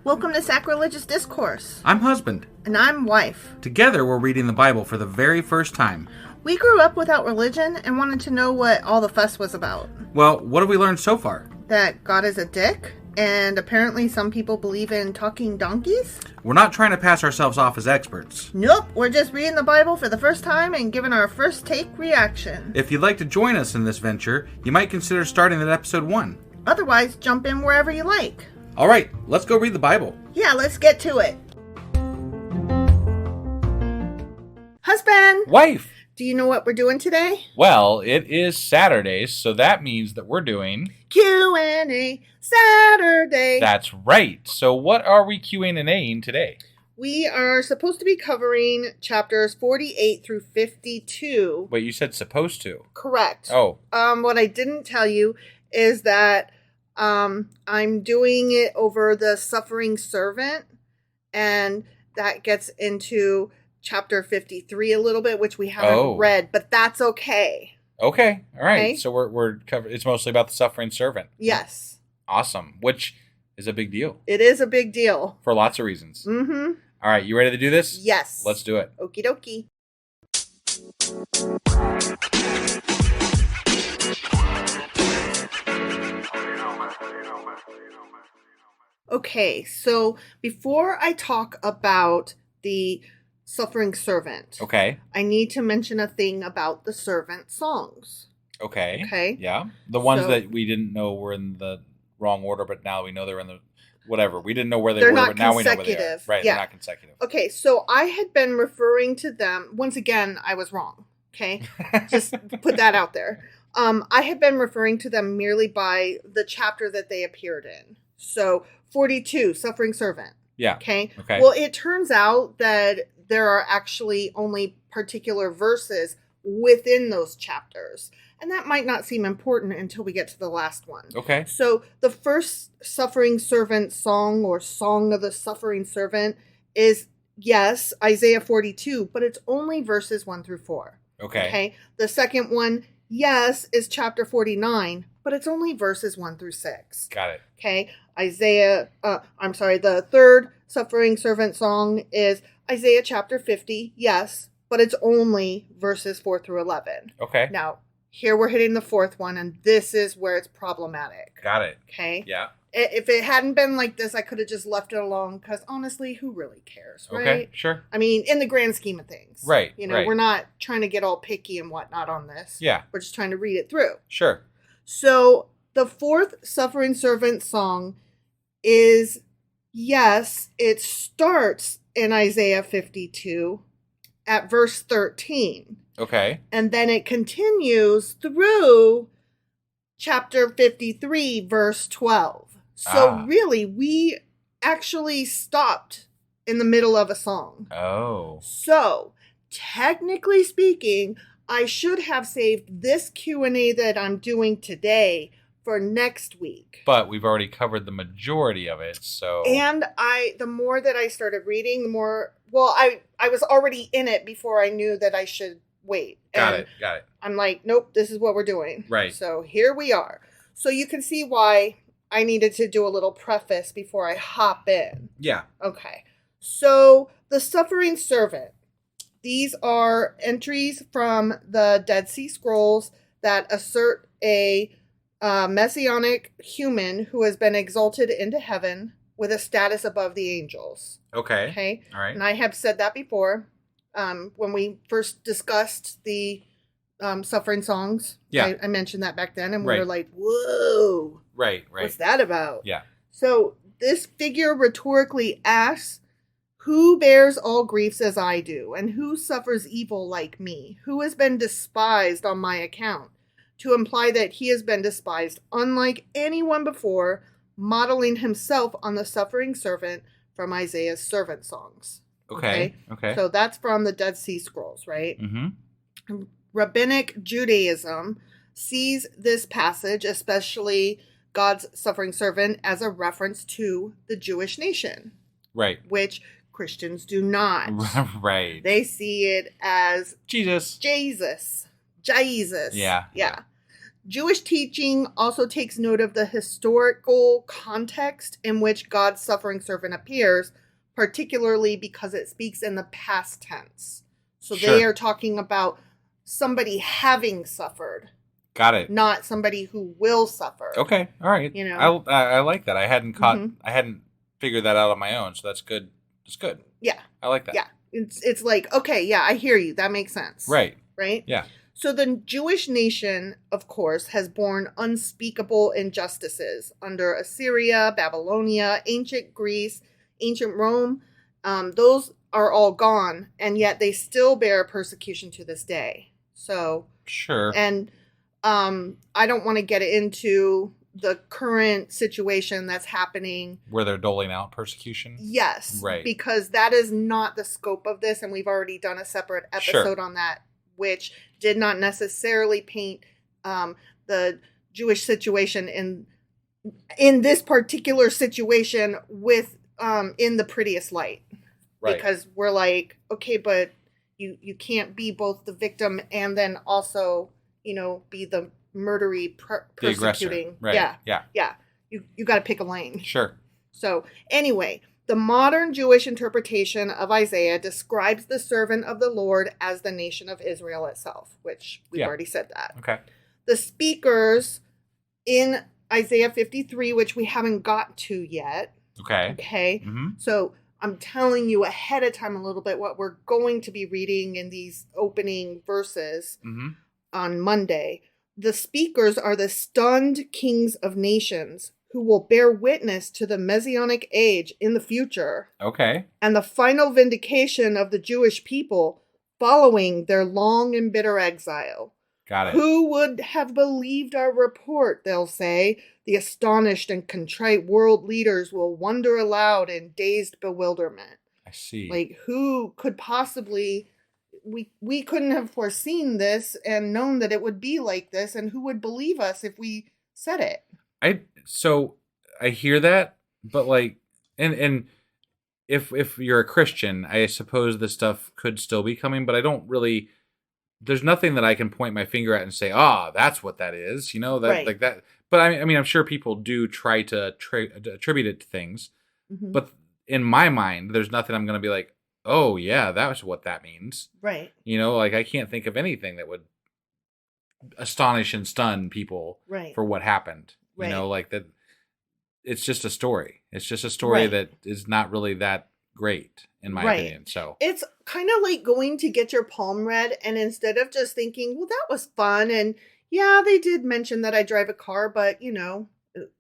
Welcome to Sacrilegious Discourse. I'm husband. And I'm wife. Together we're reading the Bible for the very first time. We grew up without religion and wanted to know what all the fuss was about. Well, what have we learned so far? That God is a dick, and apparently some people believe in talking donkeys? We're not trying to pass ourselves off as experts. Nope, we're just reading the Bible for the first time and giving our first take reaction. If you'd like to join us in this venture, you might consider starting at episode 1. Otherwise, jump in wherever you like. All right, let's go read the Bible. Yeah, let's get to it. Husband! Wife! Do you know what we're doing today? Well, it is Saturday, so that means that we're doing Q&A Saturday. That's right. So what are we Q&Aing today? We are supposed to be covering chapters 48 through 52. But you said supposed to. Correct. Oh. What I didn't tell you is that I'm doing it over the suffering servant, and that gets into chapter 53 a little bit, which we haven't read, but that's okay. Okay. All right. Okay. So we're covered. It's mostly about the suffering servant. Yes. Awesome. Which is a big deal. It is a big deal. For lots of reasons. Mm-hmm. All right. You ready to do this? Yes. Let's do it. Okie dokie. Okay, so before I talk about the suffering servant, Okay. I need to mention a thing about the servant songs. Okay. Okay. Yeah. The ones So- that we didn't know were in the wrong order, but now we know they're in the whatever. We didn't know where they They're were, not but now we know where they are. consecutive. Right. Yeah. They're not consecutive. Okay, so I had been referring to them, once again, I was wrong, okay? Just put that out there. I had been referring to them merely by the chapter that they appeared in. So 42, suffering servant. Yeah. Okay. Okay. Well, it turns out that there are actually only particular verses within those chapters. And that might not seem important until we get to the last one. Okay. So the first suffering servant song, or song of the suffering servant, is, yes, Isaiah 42, but it's only verses 1 through 4. Okay. Okay. The second one, yes, is chapter 49, but it's only verses 1 through 6. Got it. Okay. The third suffering servant song is Isaiah chapter 50, yes, but it's only verses 4 through 11. Okay. Now, here we're hitting the fourth one, and this is where it's problematic. Got it. Okay? Yeah. If it hadn't been like this, I could have just left it alone, because honestly, who really cares, right? Okay. Sure. I mean, in the grand scheme of things. Right. You know, right. we're not trying to get all picky and whatnot on this. Yeah. We're just trying to read it through. Sure. So, the fourth suffering servant song is, yes, it starts in Isaiah 52 at verse 13. Okay. And then it continues through chapter 53, verse 12. So really, we actually stopped in the middle of a song. Oh. So, technically speaking, I should have saved this Q&A that I'm doing today for next week. But we've already covered the majority of it, so... And the more that I started reading, the more... Well, I was already in it before I knew that I should wait. Got And it. I'm like, nope, this is what we're doing. Right. So here we are. So you can see why I needed to do a little preface before I hop in. Yeah. Okay. So the suffering servant. These are entries from the Dead Sea Scrolls that assert a messianic human who has been exalted into heaven with a status above the angels. Okay. Okay. All right. And I have said that before. When we first discussed the suffering songs, Yeah. I mentioned that back then, and we Right. were like, whoa, Right. what's that about? Yeah. So this figure rhetorically asks, who bears all griefs as I do, and who suffers evil like me? Who has been despised on my account? To imply that he has been despised unlike anyone before, modeling himself on the suffering servant from Isaiah's servant songs. Okay. So that's from the Dead Sea Scrolls, right? Mm-hmm. Rabbinic Judaism sees this passage, especially God's suffering servant, as a reference to the Jewish nation. Right. Which Christians do not. Right. They see it as Jesus. Jesus. Yeah. Jewish teaching also takes note of the historical context in which God's suffering servant appears, particularly because it speaks in the past tense. So they Sure. are talking about somebody having suffered, Got it. not somebody who will suffer. Okay. All right. You know? I like that. I hadn't Mhm. figured that out on my own, so that's good. It's good. Yeah. I like that. Yeah. It's like, okay, yeah, I hear you. That makes sense. Right. Right? Yeah. So the Jewish nation, of course, has borne unspeakable injustices under Assyria, Babylonia, ancient Greece, ancient Rome. Those are all gone, and yet they still bear persecution to this day. So, Sure. and I don't want to get into the current situation that's happening. Where they're doling out persecution? Yes. Right. Because that is not the scope of this, and we've already done a separate episode on that, which did not necessarily paint the Jewish situation in this particular situation with in the prettiest light. Right. Because we're like, okay, but you can't be both the victim and then also, be the murdery The aggressor. persecuting. Right. Yeah. You got to pick a lane. Sure. So anyway, the modern Jewish interpretation of Isaiah describes the servant of the Lord as the nation of Israel itself, which we've already said that. Okay. The speakers in Isaiah 53, which we haven't got to yet. Okay. Mm-hmm. So I'm telling you ahead of time a little bit what we're going to be reading in these opening verses on Monday. The speakers are the stunned kings of nations who will bear witness to the Messianic age in the future. Okay. And the final vindication of the Jewish people following their long and bitter exile. Got it. Who would have believed our report, they'll say. The astonished and contrite world leaders will wonder aloud in dazed bewilderment. I see. Like, who could possibly... We couldn't have foreseen this and known that it would be like this, and who would believe us if we said it? So I hear that, but like, and if you're a Christian, I suppose this stuff could still be coming, but I don't really. There's nothing that I can point my finger at and say, that's what that is, that Right. like that. But I mean, I'm sure people do try to attribute it to things, but in my mind, there's nothing I'm going to be like, oh yeah, that's what that means. Right. Like I can't think of anything that would astonish and stun people for what happened. Right. Like that. It's just a story. It's just a story that is not really that great, in my opinion. So it's kind of like going to get your palm read, and instead of just thinking, well, that was fun, and yeah, they did mention that I drive a car, but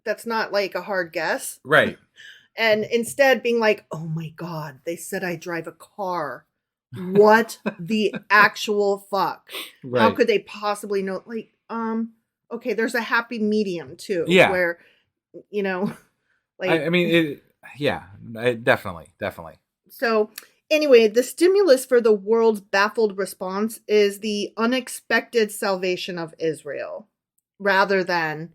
that's not like a hard guess. Right. And instead being like, oh my God, they said I drive a car. What the actual fuck? Right. How could they possibly know? Like, okay, there's a happy medium too. Yeah. Where, like. I mean, definitely. So anyway, the stimulus for the world's baffled response is the unexpected salvation of Israel rather than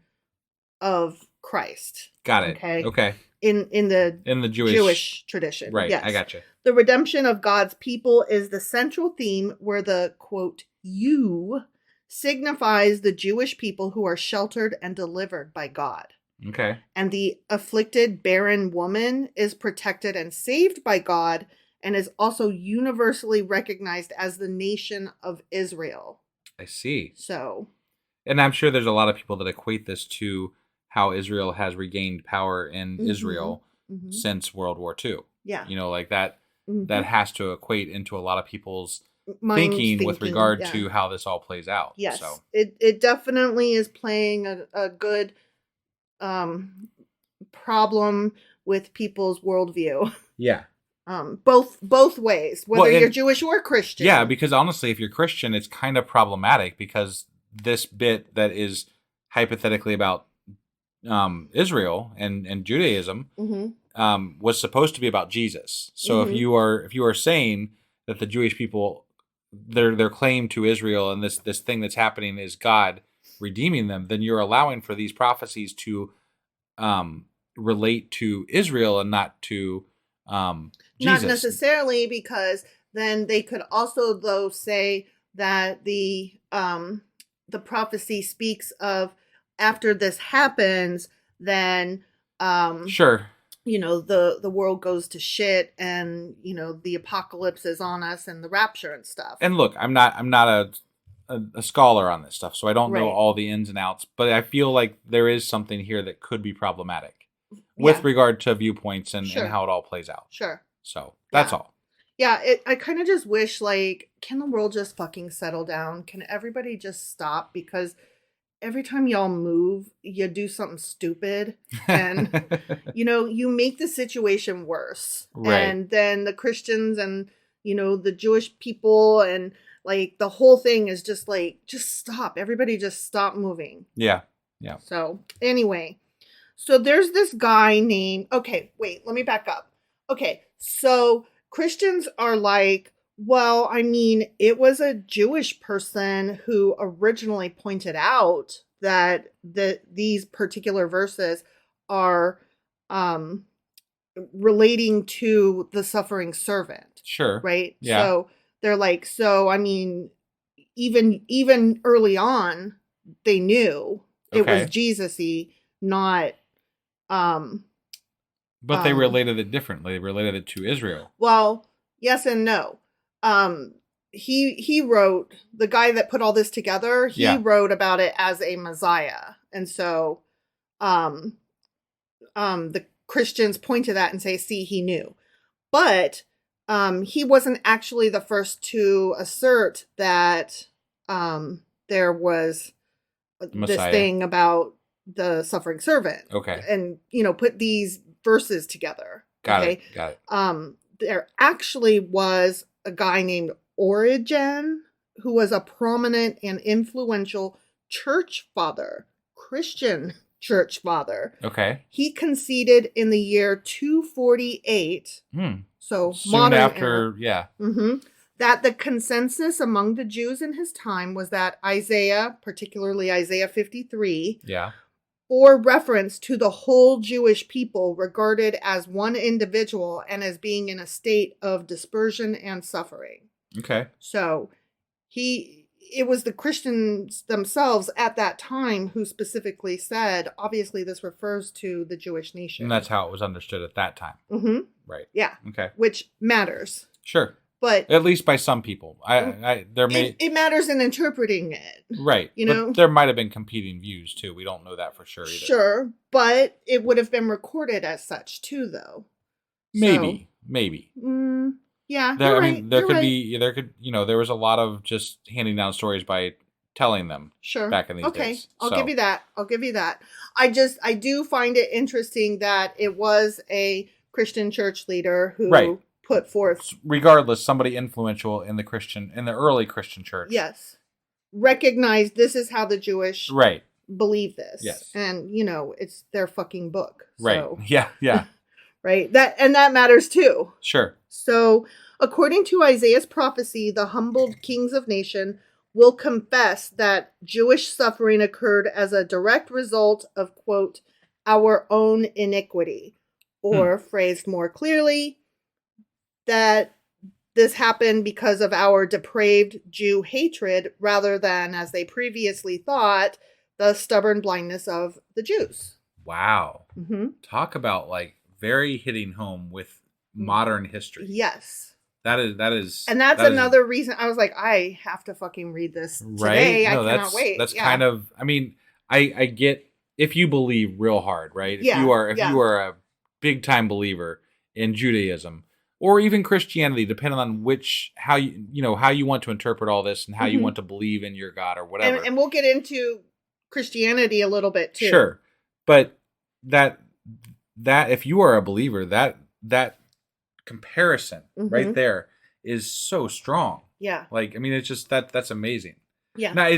of Christ. Got it. Okay. In the Jewish tradition. Right. Yes. I gotcha. The redemption of God's people is the central theme where the, quote, you signifies the Jewish people who are sheltered and delivered by God. Okay. And the afflicted barren woman is protected and saved by God and is also universally recognized as the nation of Israel. I see. So. And I'm sure there's a lot of people that equate this to how Israel has regained power in Israel since World War II. Yeah. Like that, that has to equate into a lot of people's thinking with regard to how this all plays out. Yes. So. It definitely is playing a good problem with people's worldview. Yeah. Both ways, whether you're Jewish or Christian. Yeah, because honestly, if you're Christian, it's kind of problematic because this bit that is hypothetically about Israel and Judaism was supposed to be about Jesus. So if you are saying that the Jewish people, their claim to Israel and this thing that's happening is God redeeming them, then you're allowing for these prophecies to relate to Israel and not to Jesus. Not necessarily, because then they could also though say that the the prophecy speaks of after this happens, then Sure. the world goes to shit, and the apocalypse is on us, and the rapture and stuff. And look, I'm not a scholar on this stuff, so I don't know Right. all the ins and outs, but I feel like there is something here that could be problematic with regard to viewpoints and how it all plays out. Sure. So that's all. Yeah, I kind of just wish, can the world just fucking settle down? Can everybody just stop? Because every time y'all move, you do something stupid, and you make the situation worse. Right. And then the Christians and the Jewish people and the whole thing is just just stop. Everybody just stop moving. Yeah. So anyway, so there's this guy named, okay, wait, let me back up. Okay, so Christians are well, I mean, it was a Jewish person who originally pointed out that these particular verses are relating to the suffering servant. Sure. Right? Yeah. So they're I mean, even early on, they knew it was Jesus-y, not but they related it differently. They related it to Israel. Well, yes and no. He wrote, the guy that put all this together, he wrote about it as a Messiah. And so the Christians point to that and say, see, he knew. But he wasn't actually the first to assert that there was this thing about the suffering servant. Okay. And, put these verses together. Got it. There actually was a guy named Origen who was a prominent and influential church father, Christian church father. Okay. He conceded in the year 248. So soon modern after, era, that the consensus among the Jews in his time was that Isaiah, particularly Isaiah 53, or reference to the whole Jewish people regarded as one individual and as being in a state of dispersion and suffering. Okay. So it was the Christians themselves at that time who specifically said, obviously this refers to the Jewish nation. And that's how it was understood at that time. Right. Yeah. Okay. Which matters. Sure. But at least by some people, it matters in interpreting it, right? But there might have been competing views too. We don't know that for sure either. Sure, but it would have been recorded as such too, though. Maybe. Yeah, there was a lot of just handing down stories by telling them. Sure. Back in these days. I'll give you that. I do find it interesting that it was a Christian church leader who put forth, regardless, somebody influential in the early Christian church. Yes. Recognized this is how the Jewish believe this. Yes. And it's their fucking book. Right. So. Yeah. Right. That matters too. Sure. So according to Isaiah's prophecy, the humbled kings of nation will confess that Jewish suffering occurred as a direct result of, quote, our own iniquity, or phrased more clearly, that this happened because of our depraved Jew hatred rather than, as they previously thought, the stubborn blindness of the Jews. Wow. Talk about very hitting home with modern history. Yes. That is, and that's another reason I was like, I have to fucking read this today. I cannot wait. That's kind of, I mean, I get if you believe real hard, right? If you are a big time believer in Judaism or even Christianity, depending on how you want to interpret all this and how you want to believe in your God or whatever. And we'll get into Christianity a little bit too. Sure, but that if you are a believer, that comparison right there is so strong. Yeah. It's just that's amazing. Yeah. Now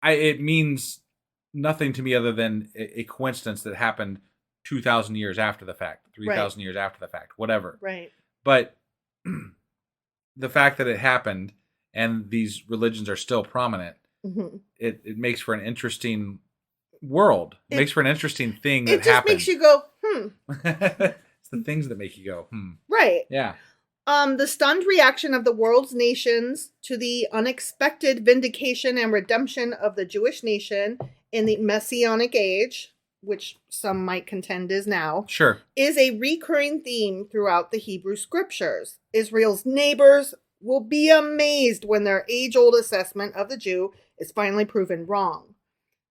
it means nothing to me other than a coincidence that happened 2,000 years after the fact, 3,000 years after the fact, whatever. Right. But the fact that it happened and these religions are still prominent, it makes for an interesting world. It makes for an interesting thing that happens. It just makes you go, It's the things that make you go, Right. Yeah. The stunned reaction of the world's nations to the unexpected vindication and redemption of the Jewish nation in the Messianic age, which some might contend is now, Sure. is a recurring theme throughout the Hebrew scriptures. Israel's neighbors will be amazed when their age-old assessment of the Jew is finally proven wrong.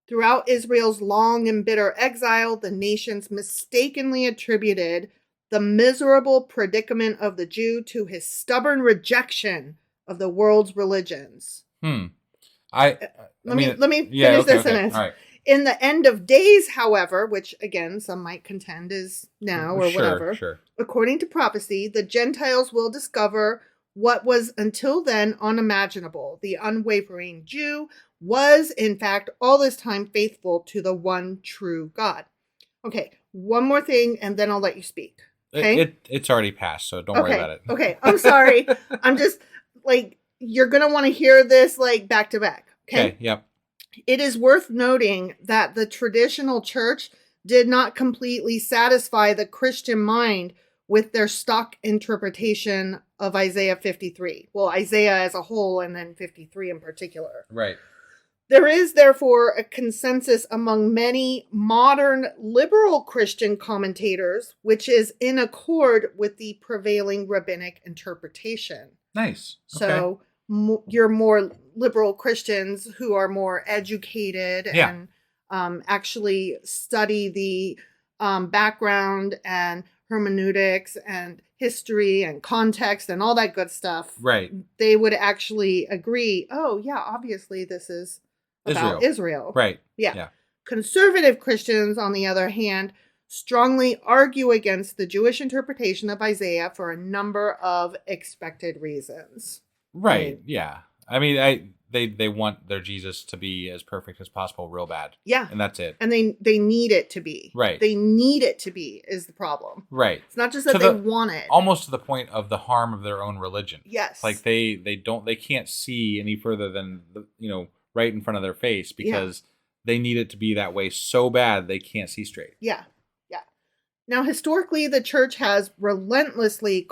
Throughout Israel's long and bitter exile, the nations mistakenly attributed the miserable predicament of the Jew to his stubborn rejection of the world's religions. Let me finish this sentence. All right. In the end of days, however, which again some might contend is now or whatever, Sure. according to prophecy, the Gentiles will discover what was until then unimaginable. The unwavering Jew was, in fact, all this time faithful to the one true God. Okay, one more thing, and then I'll let you speak. Okay? It's already passed, so don't worry about it. Okay, I'm sorry. I'm just, you're going to want to hear this, back to back. Okay, yep. It is worth noting that the traditional church did not completely satisfy the Christian mind with their stock interpretation of Isaiah 53. Well, Isaiah as a whole, and then 53 in particular. Right. There is, therefore, a consensus among many modern liberal Christian commentators, which is in accord with the prevailing rabbinic interpretation. Nice. So your more liberal Christians who are more educated and actually study the background and hermeneutics and history and context and all that good stuff. Right. They would actually agree, oh, yeah, obviously this is about Israel. Right. Yeah. Conservative Christians, on the other hand, strongly argue against the Jewish interpretation of Isaiah for a number of expected reasons. Right. I mean, they want their Jesus to be as perfect as possible real bad. Yeah. And that's it. And they need it to be. Right. They need it to be is the problem. Right. It's not just that they want it. Almost to the point of the harm of their own religion. Yes. Like they can't see any further than right in front of their face because they need it to be that way so bad they can't see straight. Yeah. Now, historically, the church has relentlessly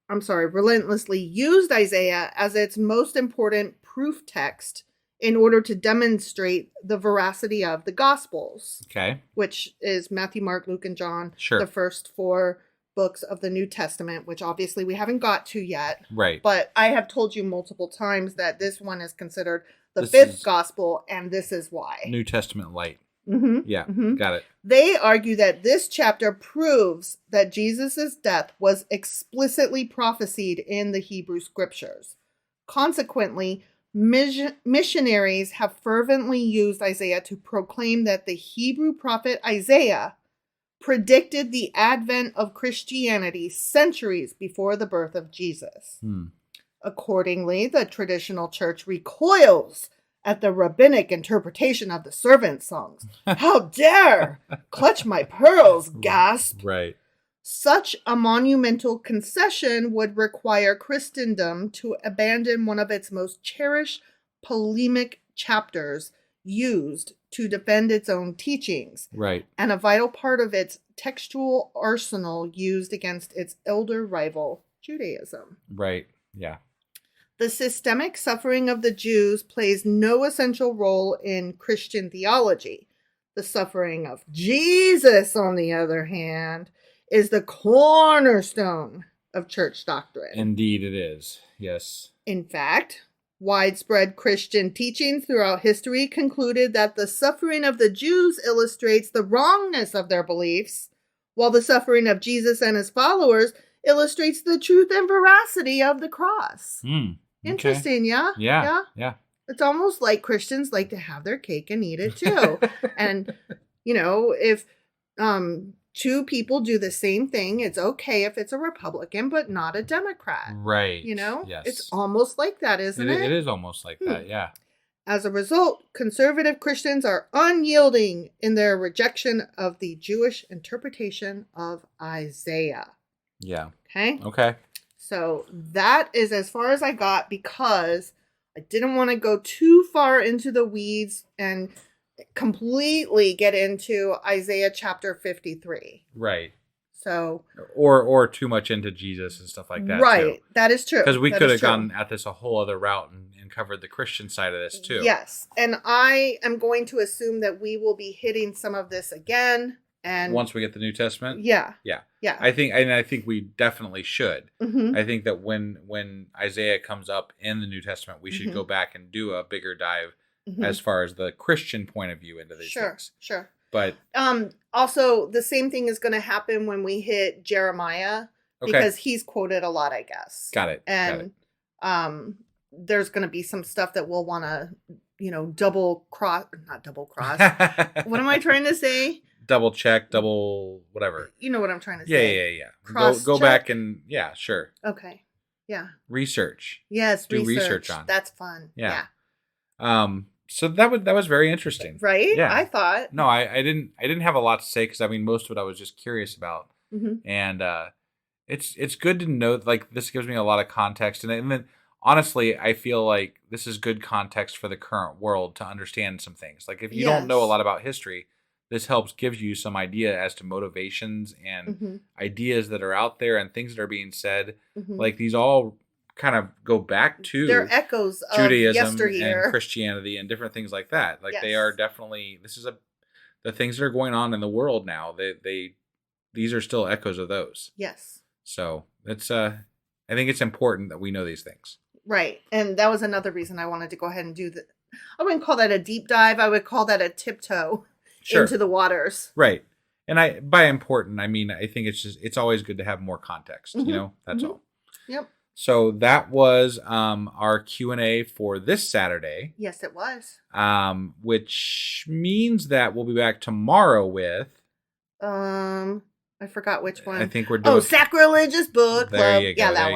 relentlessly used Isaiah as its most important proof text in order to demonstrate the veracity of the Gospels. Okay. Which is Matthew, Mark, Luke, and John. Sure. The first 4 books of the New Testament, which obviously we haven't got to yet. Right. But I have told you multiple times that this one is considered the 5th gospel, and this is why. New Testament light. Mm-hmm. Yeah, got it. They argue that this chapter proves that Jesus' death was explicitly prophesied in the Hebrew scriptures. Consequently, missionaries have fervently used Isaiah to proclaim that the Hebrew prophet Isaiah predicted the advent of Christianity centuries before the birth of Jesus. Accordingly, the traditional church recoils at the rabbinic interpretation of the servant songs. How dare! Clutch my pearls, gasp! Right. Such a monumental concession would require Christendom to abandon one of its most cherished polemic chapters used to defend its own teachings. Right. And a vital part of its textual arsenal used against its elder rival, Judaism. Right. Yeah. The systemic suffering of the Jews plays no essential role in Christian theology. The suffering of Jesus, on the other hand, is the cornerstone of church doctrine. Indeed it is. Yes. In fact, widespread Christian teaching throughout history concluded that the suffering of the Jews illustrates the wrongness of their beliefs, while the suffering of Jesus and his followers illustrates the truth and veracity of the cross. Interesting, yeah? Yeah. It's almost like Christians like to have their cake and eat it too. And, if 2 people do the same thing, it's okay if it's a Republican, but not a Democrat. Right. Yes. It's almost like that, isn't it? It is almost like that, yeah. As a result, conservative Christians are unyielding in their rejection of the Jewish interpretation of Isaiah. Yeah. Okay. So that is as far as I got because I didn't want to go too far into the weeds and completely get into Isaiah chapter 53. Right. So or too much into Jesus and stuff like that. Right. That is true. Because we could have gone at this a whole other route and covered the Christian side of this too. Yes. And I am going to assume that we will be hitting some of this again. And once we get the New Testament? Yeah. Yeah. Yeah. I think we definitely should. Mm-hmm. I think that when Isaiah comes up in the New Testament, we should go back and do a bigger dive as far as the Christian point of view into these things. Sure. But also the same thing is going to happen when we hit Jeremiah because he's quoted a lot, I guess. Got it. And there's going to be some stuff that we'll want to, not double cross. What am I trying to say? Double check, double whatever. You know what I'm trying to say. Yeah. Go back and sure. Okay. Yeah. Research. Yes, do research on. That's fun. Yeah. So that was very interesting. Right? Yeah. I thought. No, I didn't have a lot to say because most of it I was just curious about. Mm-hmm. And it's good to know, like, this gives me a lot of context, and then honestly I feel like this is good context for the current world to understand some things. Like, if you don't know a lot about history, this gives you some idea as to motivations and ideas that are out there and things that are being said. Like, these all kind of go back to they're echoes of Judaism yesteryear and Christianity and different things like that. Like, they are definitely, the things that are going on in the world now, these are still echoes of those. Yes. So it's I think it's important that we know these things. Right. And that was another reason I wanted to go ahead and do that. I wouldn't call that a deep dive. I would call that a tiptoe into the waters. Right. And by important, I mean, I think it's always good to have more context, that's all. Yep. So that was our Q&A for this Saturday. Yes, it was. Which means that we'll be back tomorrow with I forgot which one. I think we're doing Sacrilegious Book Club. There you go. Yeah, that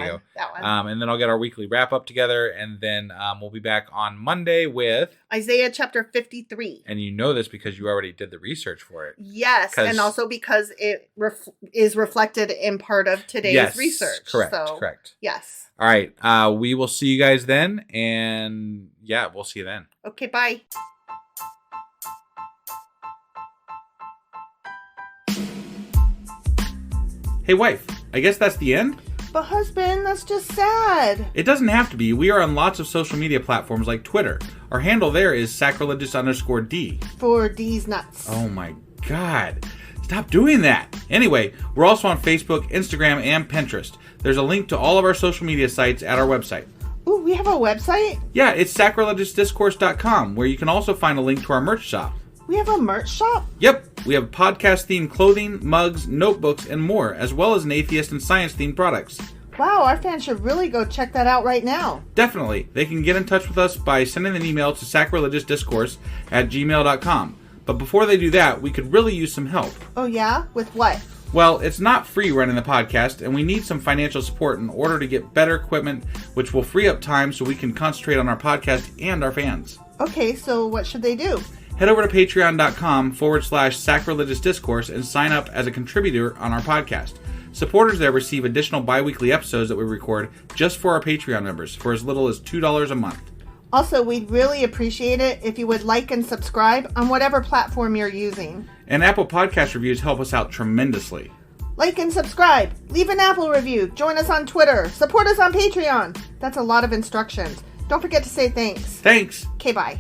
one. And then I'll get our weekly wrap up together, and then we'll be back on Monday with Isaiah chapter 53. And you know this because you already did the research for it. Yes, and also because it is reflected in part of today's research. Correct. Yes. All right. We will see you guys then, and we'll see you then. Okay, bye. Hey, wife, I guess that's the end? But husband, that's just sad. It doesn't have to be. We are on lots of social media platforms like Twitter. Our handle there is sacrilegious_D. For D's nuts. Oh my God. Stop doing that. Anyway, we're also on Facebook, Instagram, and Pinterest. There's a link to all of our social media sites at our website. Ooh, we have a website? Yeah, it's sacrilegiousdiscourse.com, where you can also find a link to our merch shop. We have a merch shop? Yep, we have podcast-themed clothing, mugs, notebooks, and more, as well as an atheist and science-themed products. Wow, our fans should really go check that out right now. Definitely. They can get in touch with us by sending an email to sacrilegiousdiscourse@gmail.com. But before they do that, we could really use some help. Oh yeah? With what? Well, it's not free running the podcast, and we need some financial support in order to get better equipment, which will free up time so we can concentrate on our podcast and our fans. Okay, so what should they do? Head over to patreon.com/sacrilegiousdiscourse and sign up as a contributor on our podcast. Supporters there receive additional bi-weekly episodes that we record just for our Patreon members for as little as $2 a month. Also, we'd really appreciate it if you would like and subscribe on whatever platform you're using. And Apple Podcast reviews help us out tremendously. Like and subscribe. Leave an Apple review. Join us on Twitter. Support us on Patreon. That's a lot of instructions. Don't forget to say thanks. Thanks. Okay, bye.